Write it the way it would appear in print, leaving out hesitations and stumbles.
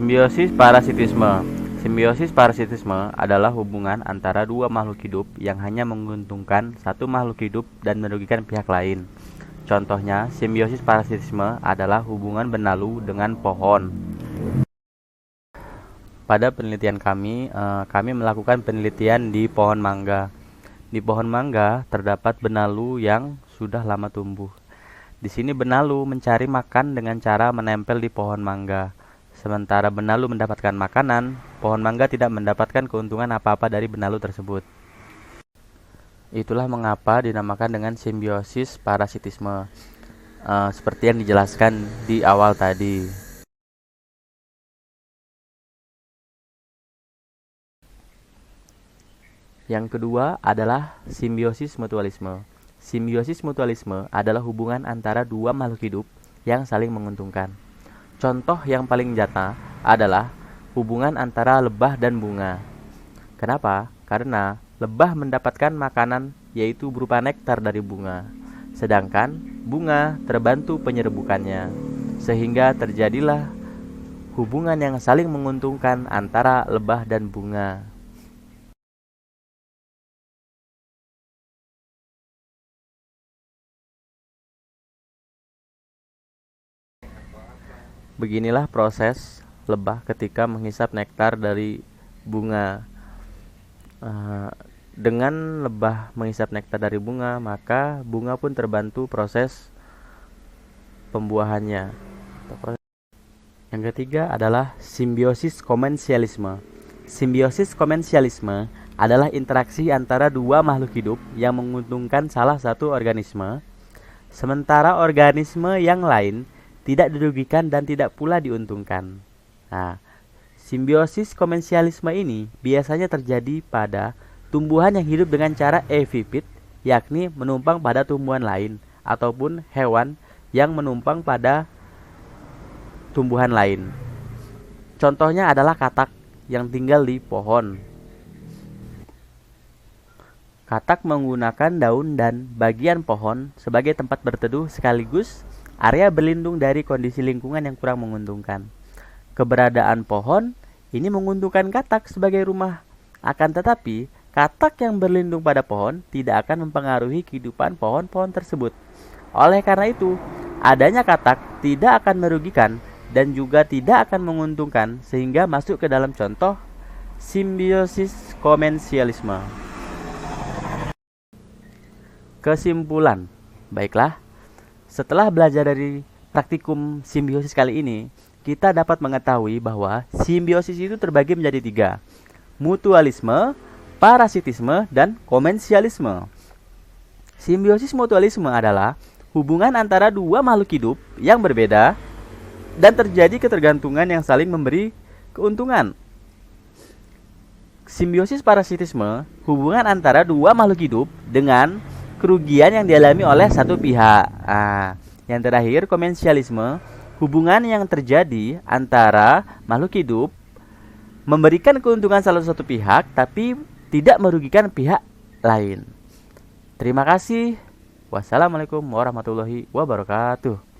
Simbiosis parasitisme. Simbiosis parasitisme adalah hubungan antara dua makhluk hidup yang hanya menguntungkan satu makhluk hidup dan merugikan pihak lain. Contohnya, simbiosis parasitisme adalah hubungan benalu dengan pohon. Pada penelitian kami melakukan penelitian di pohon mangga. Di pohon mangga terdapat benalu yang sudah lama tumbuh. Di sini benalu mencari makan dengan cara menempel di pohon mangga. Sementara benalu mendapatkan makanan, pohon mangga tidak mendapatkan keuntungan apa-apa dari benalu tersebut. Itulah mengapa dinamakan dengan simbiosis parasitisme, seperti yang dijelaskan di awal tadi. Yang kedua adalah simbiosis mutualisme. Simbiosis mutualisme adalah hubungan antara dua makhluk hidup yang saling menguntungkan. Contoh yang paling nyata adalah hubungan antara lebah dan bunga. Kenapa? Karena lebah mendapatkan makanan yaitu berupa nektar dari bunga, sedangkan bunga terbantu penyerbukannya, sehingga terjadilah hubungan yang saling menguntungkan antara lebah dan bunga. Beginilah proses lebah ketika menghisap nektar dari bunga. Dengan lebah menghisap nektar dari bunga, maka bunga pun terbantu proses pembuahannya. Yang ketiga adalah simbiosis komensialisme. Simbiosis komensialisme adalah interaksi antara dua makhluk hidup yang menguntungkan salah satu organisme, sementara organisme yang lain tidak dirugikan dan tidak pula diuntungkan. Nah, simbiosis komensialisme ini biasanya terjadi pada tumbuhan yang hidup dengan cara epifit, yakni menumpang pada tumbuhan lain, ataupun hewan yang menumpang pada tumbuhan lain. Contohnya adalah katak yang tinggal di pohon. Katak menggunakan daun dan bagian pohon sebagai tempat berteduh sekaligus area berlindung dari kondisi lingkungan yang kurang menguntungkan. Keberadaan pohon ini menguntungkan katak sebagai rumah. Akan tetapi, katak yang berlindung pada pohon tidak akan mempengaruhi kehidupan pohon-pohon tersebut. Oleh karena itu, adanya katak tidak akan merugikan dan juga tidak akan menguntungkan, sehingga masuk ke dalam contoh simbiosis komensialisme. Kesimpulan, baiklah, setelah belajar dari praktikum simbiosis kali ini, kita dapat mengetahui bahwa simbiosis itu terbagi menjadi tiga: mutualisme, parasitisme, dan komensialisme. Simbiosis mutualisme adalah hubungan antara dua makhluk hidup yang berbeda dan terjadi ketergantungan yang saling memberi keuntungan. Simbiosis parasitisme, hubungan antara dua makhluk hidup dengan kerugian yang dialami oleh satu pihak. Yang terakhir, komensialisme, hubungan yang terjadi antara makhluk hidup memberikan keuntungan salah satu pihak tapi tidak merugikan pihak lain. Terima kasih. Wassalamualaikum warahmatullahi wabarakatuh.